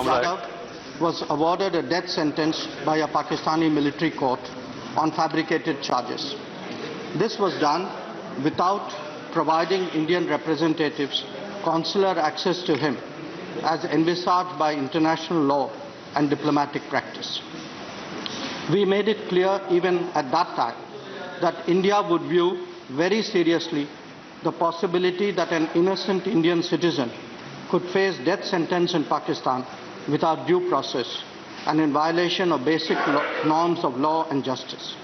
Jadhav was awarded a death sentence by a Pakistani military court on fabricated charges. This was done without providing Indian representatives consular access to him as envisaged by international law and diplomatic practice. We made it clear even at that time that India would view very seriously the possibility that an innocent Indian citizen could face death sentence in Pakistan without due process and in violation of basic norms of law and justice.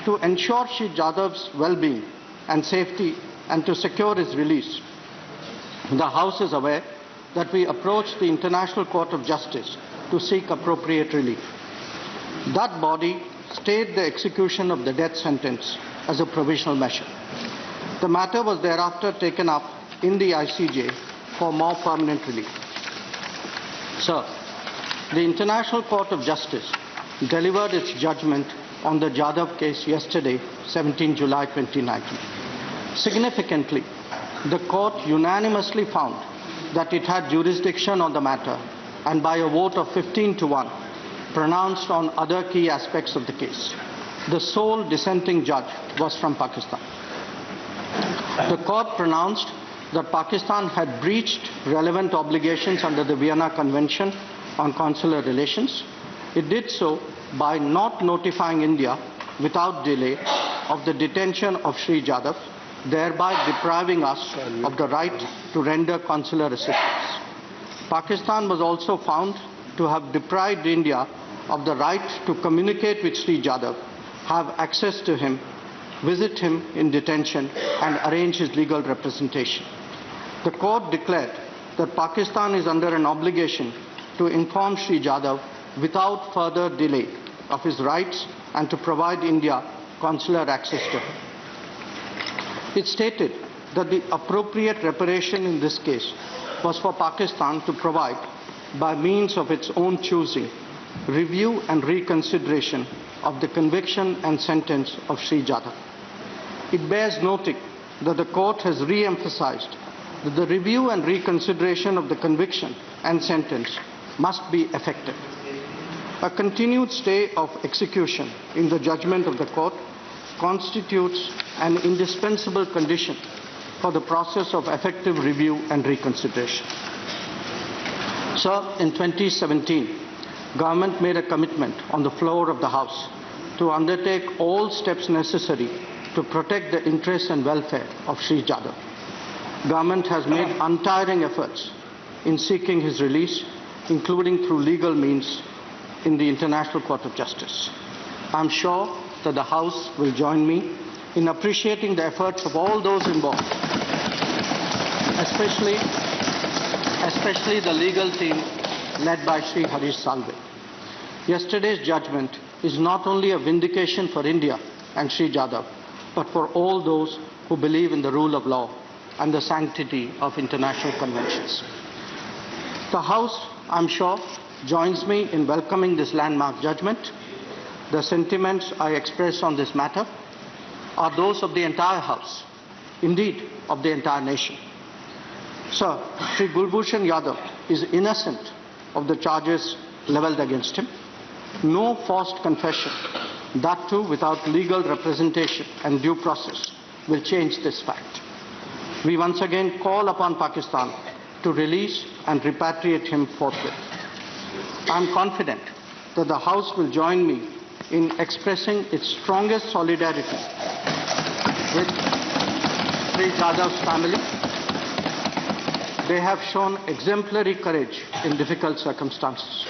To ensure Shri Jadhav's well-being and safety and to secure his release, the House is aware that we approached the International Court of Justice to seek appropriate relief. That body stayed the execution of the death sentence as a provisional measure. The matter was thereafter taken up in the ICJ for more permanent relief. Sir, the International Court of Justice delivered its judgment on the Jadhav case yesterday, 17 July 2019. Significantly, the court unanimously found that it had jurisdiction on the matter and by a vote of 15-1 pronounced on other key aspects of the case. The sole dissenting judge was from Pakistan. The court pronounced that Pakistan had breached relevant obligations under the Vienna Convention on Consular Relations. It did so by not notifying India without delay of the detention of Shri Jadhav, thereby depriving us of the right to render consular assistance. Pakistan was also found to have deprived India of the right to communicate with Shri Jadhav, have access to him, visit him in detention and arrange his legal representation. The court declared that Pakistan is under an obligation to inform Shri Jadhav without further delay of his rights and to provide India consular access to him. It stated that the appropriate reparation in this case was for Pakistan to provide, by means of its own choosing, review and reconsideration of the conviction and sentence of Shri Jadhav. It bears noting that the court has re-emphasized that the review and reconsideration of the conviction and sentence must be effective. A continued stay of execution in the judgment of the court constitutes an indispensable condition for the process of effective review and reconsideration. Sir, in 2017, Government made a commitment on the floor of the House to undertake all steps necessary to protect the interests and welfare of Shri Jadhav. Government has made untiring efforts in seeking his release, including through legal means in the International Court of Justice. I am sure that the House will join me in appreciating the efforts of all those involved, especially the legal team led by Shri Harish Salve. Yesterday's judgment is not only a vindication for India and Shri Jadhav, but for all those who believe in the rule of law and the sanctity of international conventions. The House, I'm sure, joins me in welcoming this landmark judgment. The sentiments I express on this matter are those of the entire House, indeed of the entire nation. Sir, Shri Kulbhushan Yadav is innocent of the charges leveled against him. No forced confession, that too without legal representation and due process, will change this fact. We once again call upon Pakistan to release and repatriate him forthwith. I am confident that the House will join me in expressing its strongest solidarity with Shri Jadhav's family. They have shown exemplary courage in difficult circumstances.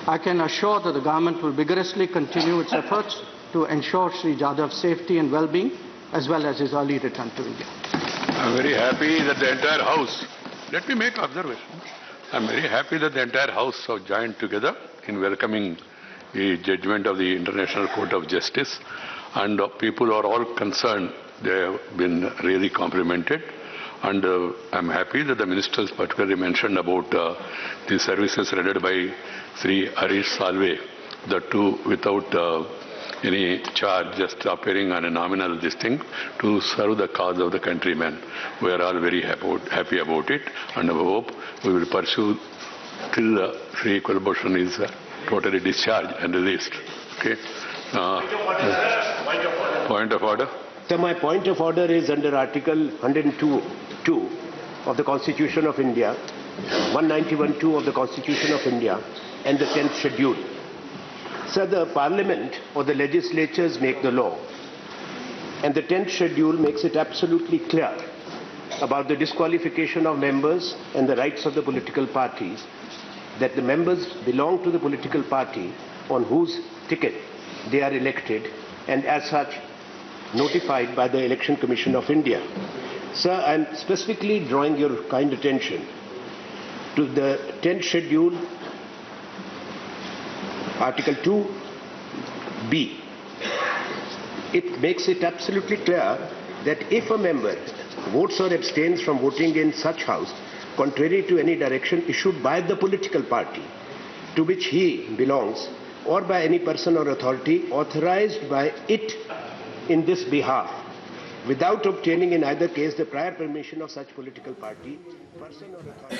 I can assure that the government will vigorously continue its efforts to ensure Shri Jadhav's safety and well-being, as well as his early return to India. I am very happy that the entire House, let me make observation. I am very happy that the entire House have joined together in welcoming the judgment of the International Court of Justice, and people are all concerned. They have been really complimented. And I'm happy that the ministers particularly mentioned about the services rendered by Sri Harish Salve, the two without any charge, just appearing on a nominal thing to serve the cause of the countrymen. We are all very happy about it, and I hope we will pursue till Sri Kulbhushan is totally discharged and released. Okay. Point of order. So my point of order is under Article 102(2) of the Constitution of India, 191(2) of the Constitution of India, and the 10th schedule. Sir, the Parliament or the legislatures make the law, and the 10th schedule makes it absolutely clear about the disqualification of members and the rights of the political parties, that the members belong to the political party on whose ticket they are elected, and as such notified by the Election Commission of India. Sir, I am specifically drawing your kind attention to the 10th schedule, Article 2(b). It makes it absolutely clear that if a member votes or abstains from voting in such house contrary to any direction issued by the political party to which he belongs, or by any person or authority authorized by it in this behalf, without obtaining in either case the prior permission of such political party, person or authority.